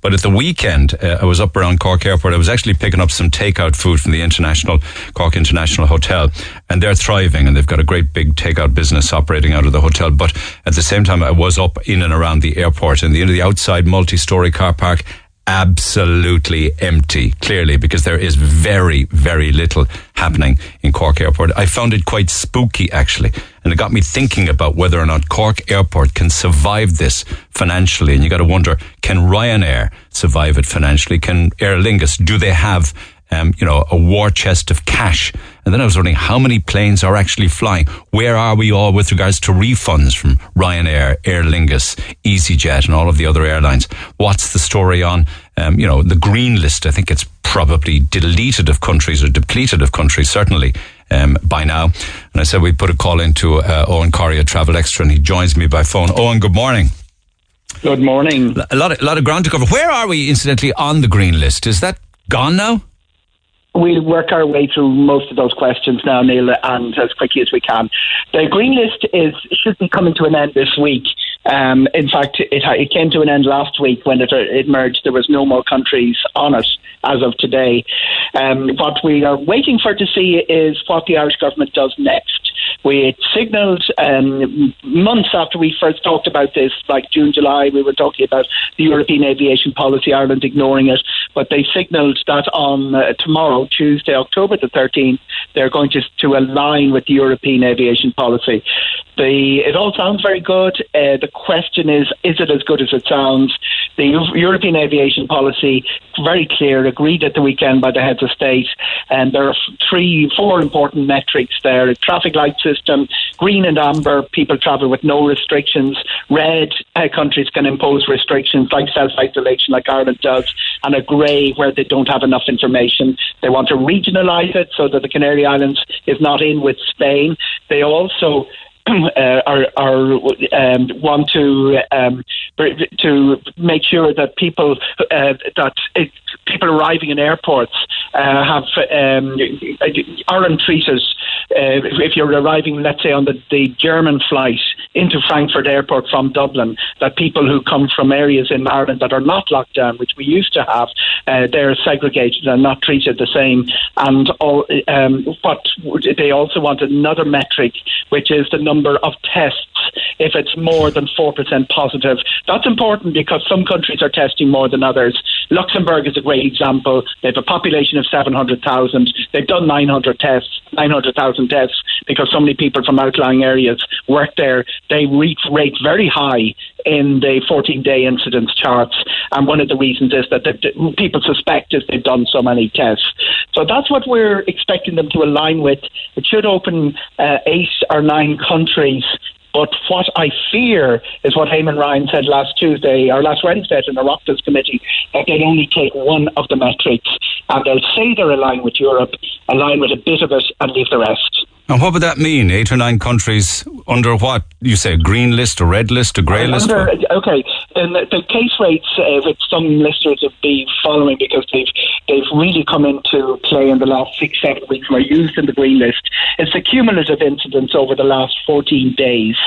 But at the weekend, I was up around Cork Airport. I was actually picking up some takeout food from the Cork International Hotel, and they're thriving, and they've got a great big takeout business operating out of the hotel. But at the same time, I was up in and around the airport, and the outside multi-story car park, absolutely empty, clearly, because there is very, very little happening in Cork Airport. I found it quite spooky, actually, and it got me thinking about whether or not Cork Airport can survive this financially. And you got to wonder, can Ryanair survive it financially? Can Aer Lingus, do they have a war chest of cash? And then I was wondering, how many planes are actually flying? Where are we all with regards to refunds from Ryanair, Aer Lingus, EasyJet, and all of the other airlines? What's the story on, the green list? I think it's probably deleted of countries, or depleted of countries, certainly, by now. And I said we'd put a call into Eoghan Corry at Travel Extra, and he joins me by phone. Eoghan, good morning. Good morning. A lot of ground to cover. Where are we, incidentally, on the green list? Is that gone now? We'll work our way through most of those questions now, Neil, and as quickly as we can. The green list should be coming to an end this week. In fact, it came to an end last week when it emerged there was no more countries on it as of today. What we are waiting for to see is what the Irish government does next. We signalled months after we first talked about this, like June, July, we were talking about the European aviation policy, Ireland ignoring it, but they signalled that on tomorrow, Tuesday, October the 13th, they're going to align with the European aviation policy. It all sounds very good. The question is it as good as it sounds? The European aviation policy, very clear, agreed at the weekend by the heads of state, and there are 4 important metrics there. A traffic light system, green and amber, people travel with no restrictions. Red, countries can impose restrictions like self-isolation, like Ireland does, and a grey where they don't have enough information. They want to regionalise it so that the Canary Islands is not in with Spain. They also want to make sure that people arriving in airports aren't treated. If you're arriving, let's say, on the German flight into Frankfurt Airport from Dublin, that people who come from areas in Ireland that are not locked down, which we used to have, they're segregated and not treated the same. And what they also want another metric, which is the number of tests. If it's more than 4% positive, that's important because some countries are testing more than others. Luxembourg is a great example. They have a population of 700,000. They've done 900,000 tests because so many people from outlying areas work there. They rate very high in the 14-day incidence charts, and one of the reasons is that people suspect is they've done so many tests. So that's what we're expecting them to align with. It should open 8 or 9 countries. But what I fear is what Eamon Ryan said last Wednesday at an Oireachtas committee, that they'll only take one of the metrics, and they'll say they're aligned with Europe, align with a bit of it, and leave the rest. And what would that mean? 8 or 9 countries under what? You say a green list, a red list, a grey list? Okay. And the case rates, which some listeners have been following because they've really come into play in the last 6-7 weeks, were used in the green list. It's the cumulative incidence over the last 14 days.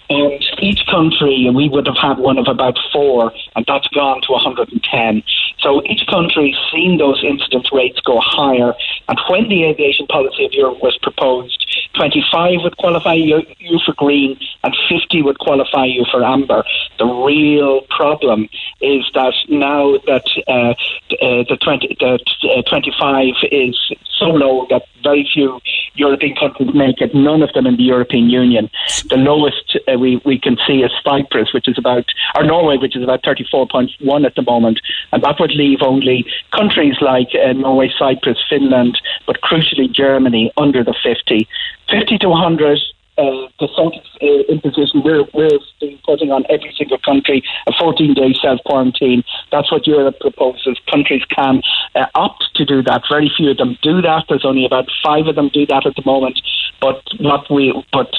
And each country, we would have had one of about 4, and that's gone to 110. So each country's seen those incidence rates go higher. And when the aviation policy of Europe was proposed, 25 would qualify you for green and 50 would qualify you for amber. The real problem is that now that the 25 is so low that very few European countries make it, none of them in the European Union. The lowest we can see is Cyprus, Norway, which is about 34.1 at the moment, and that would leave only countries like Norway, Cyprus, Finland, but crucially Germany under the 50 to 100. The imposition we're putting on every single country a 14-day self-quarantine. That's what Europe proposes. Countries can opt to do that. Very few of them do that. There's only about 5 of them do that at the moment. But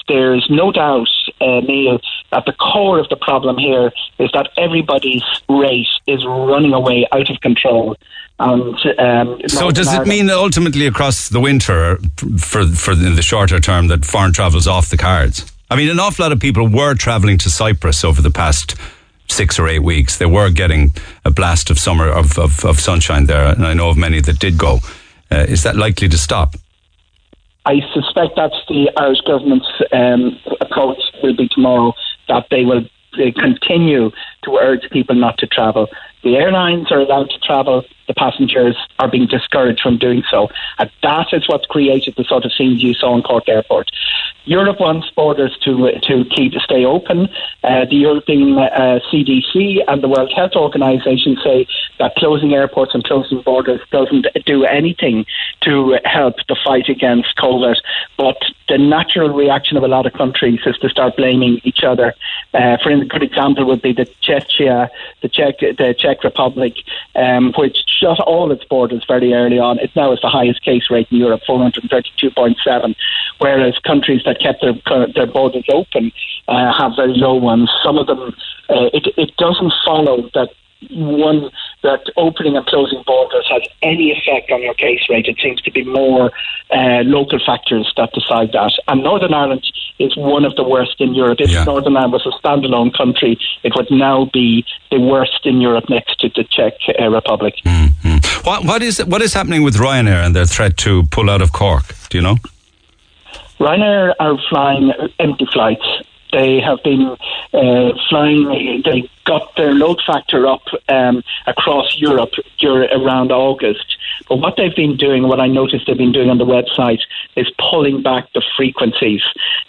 there's no doubt, Neil, that the core of the problem here is that everybody's rate is running away out of control. So does it mean that ultimately across the winter, for in the shorter term, that foreign travel's off the cards? I mean, an awful lot of people were travelling to Cyprus over the past 6 or 8 weeks. They were getting a blast of summer, of sunshine there, and I know of many that did go. Is that likely to stop? I suspect that's the Irish government's approach will be tomorrow, that they will continue to urge people not to travel. The airlines are allowed to travel, the passengers are being discouraged from doing so. And that is what's created the sort of scenes you saw in Cork Airport. Europe wants borders to stay open. The European CDC and the World Health Organization say that closing airports and closing borders doesn't do anything to help the fight against COVID. But the natural reaction of a lot of countries is to start blaming each other. For a good example would be the Czech Republic, which shut all its borders very early on. It now has the highest case rate in Europe, 432.7, whereas countries that kept their borders open have very low ones. Some of them, it doesn't follow that opening and closing borders has any effect on your case rate. It seems to be more local factors that decide that. And Northern Ireland is one of the worst in Europe. If Northern Ireland was a standalone country, it would now be the worst in Europe next to the Czech Republic. Mm-hmm. What is happening with Ryanair and their threat to pull out of Cork? Do you know? Ryanair are flying empty flights. They have been flying. They got their load factor up across Europe around August. But what they've been doing, what I noticed they've been doing on the website, is pulling back the frequencies.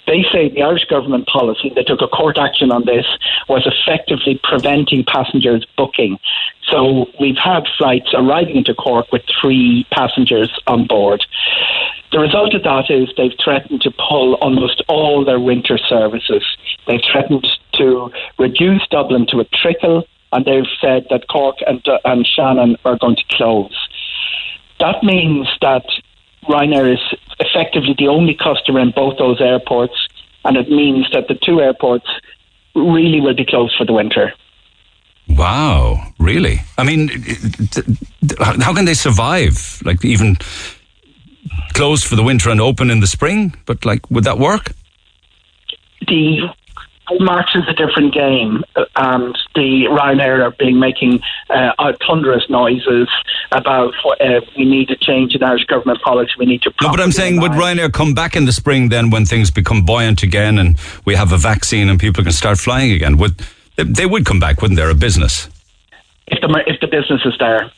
They say the Irish government policy, they took a court action on this, was effectively preventing passengers booking. So we've had flights arriving into Cork with 3 passengers on board. The result of that is they've threatened to pull almost all their winter services. They've threatened to reduce Dublin to a trickle, and they've said that Cork and Shannon are going to close. That means that Ryanair is effectively the only customer in both those airports, and it means that the 2 airports really will be closed for the winter. Wow, really? I mean, how can they survive? Like, even closed for the winter and open in the spring? But, like, would that work? The March is a different game, and the Ryanair are making thunderous noises about we need a change in Irish government policy. We need to. No, but I'm saying, would Ryanair come back in the spring then, when things become buoyant again and we have a vaccine and people can start flying again? They would come back, wouldn't they? A business, if the business is there.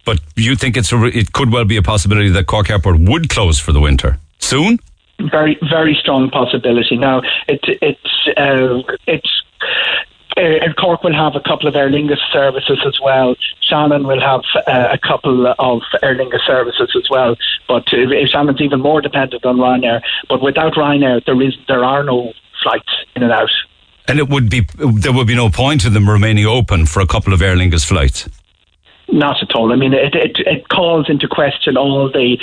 But you think it could well be a possibility that Cork Airport would close for the winter soon? Very, very strong possibility. Now, Cork will have a couple of Aer Lingus services as well. Shannon will have a couple of Aer Lingus services as well. But Shannon's even more dependent on Ryanair. But without Ryanair, there are no flights in and out. And there would be no point in them remaining open for a couple of Aer Lingus flights. Not at all. I mean, it calls into question all the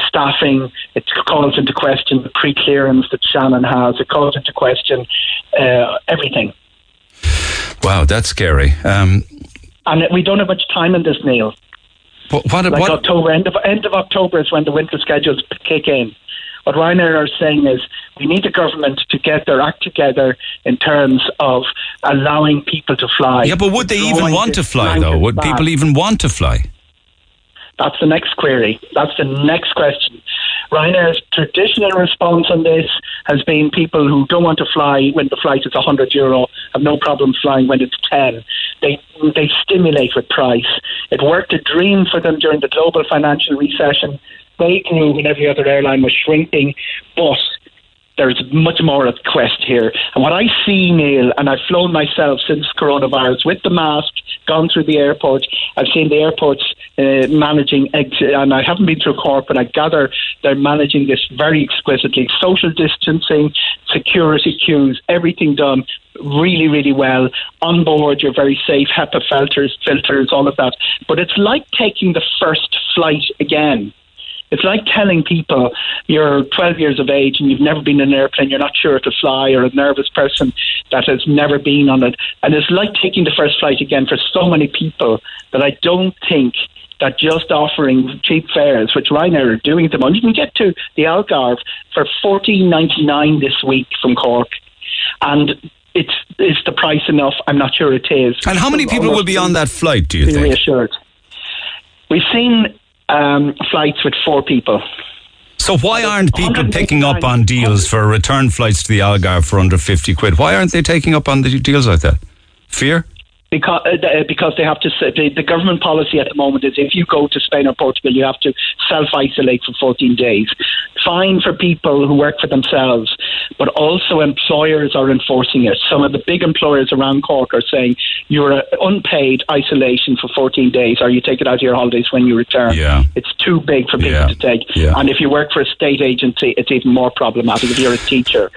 staffing. It calls into question the pre-clearance that Shannon has. It calls into question everything. Wow, that's scary. And we don't have much time in this, Neil. October, end of October is when the winter schedules kick in. What Ryanair are saying is we need the government to get their act together in terms of allowing people to fly. Yeah, but would they even want to fly, though? Would people even want to fly? That's the next query. That's the next question. Ryanair's traditional response on this has been people who don't want to fly when the flight is €100 have no problem flying when it's 10. They stimulate with price. It worked a dream for them during the global financial recession. They grew when every other airline was shrinking, but there's much more at quest here. And what I see, Neil, and I've flown myself since coronavirus with the mask, gone through the airport, I've seen the airports managing, and I haven't been through Cork, but I gather they're managing this very exquisitely. Social distancing, security queues, everything done really, really well. On board, you're very safe, HEPA filters, all of that. But it's like taking the first flight again. It's like telling people you're 12 years of age and you've never been in an airplane, you're not sure to fly, or a nervous person that has never been on it. And it's like taking the first flight again for so many people that I don't think that just offering cheap fares, which Ryanair are doing at the moment. You can get to the Algarve for $14.99 this week from Cork. And is the price enough? I'm not sure it is. And how many people will be on that flight, do you think? Reassured. We've seen flights with 4 people. So why aren't people picking up on deals for return flights to the Algarve for under 50 quid? Why aren't they taking up on the deals like that? Fear? Because they have to. The government policy at the moment is if you go to Spain or Portugal, you have to self-isolate for 14 days. Fine for people who work for themselves, but also employers are enforcing it. Some of the big employers around Cork are saying you're unpaid isolation for 14 days, or you take it out of your holidays when you return. Yeah. It's too big for people to take. Yeah. And if you work for a state agency, it's even more problematic if you're a teacher.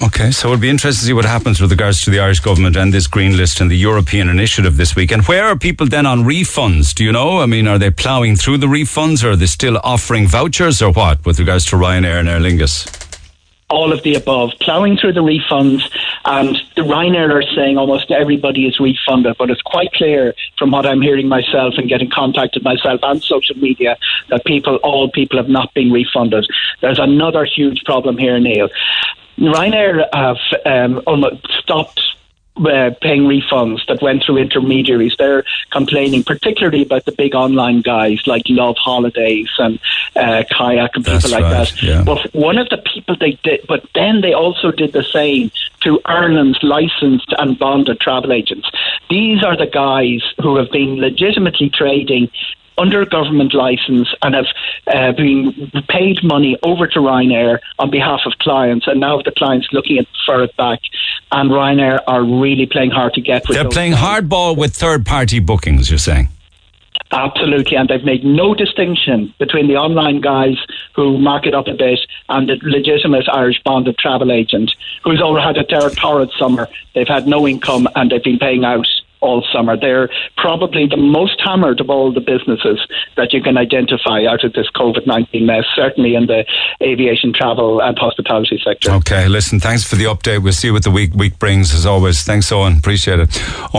Okay, so it'll be interesting to see what happens with regards to the Irish government and this green list and the European initiative this week. And where are people then on refunds? Do you know? I mean, are they ploughing through the refunds, or are they still offering vouchers, or what, with regards to Ryanair and Aer Lingus? All of the above, ploughing through the refunds, and the Ryanair are saying almost everybody is refunded, but it's quite clear from what I'm hearing myself and getting contacted myself and social media that all people have not been refunded. There's another huge problem here, Neil. Ryanair have almost stopped paying refunds that went through intermediaries. They're complaining particularly about the big online guys like Love Holidays and Kayak and people like that. Yeah. But one of the people they did, but then they also did the same to Ireland's licensed and bonded travel agents. These are the guys who have been legitimately trading under government licence and have been paid money over to Ryanair on behalf of clients, and now the clients looking for it back, and Ryanair are really playing hard to get with. They're playing hardball with third-party bookings, you're saying? Absolutely, and they've made no distinction between the online guys who mark it up a bit and the legitimate Irish bonded travel agent who's already had a torrid summer. They've had no income and they've been paying out all summer. They're probably the most hammered of all the businesses that you can identify out of this COVID-19 mess, certainly in the aviation, travel and hospitality sector. Okay, listen, thanks for the update. We'll see what the week brings as always. Thanks, Eoghan. Appreciate it.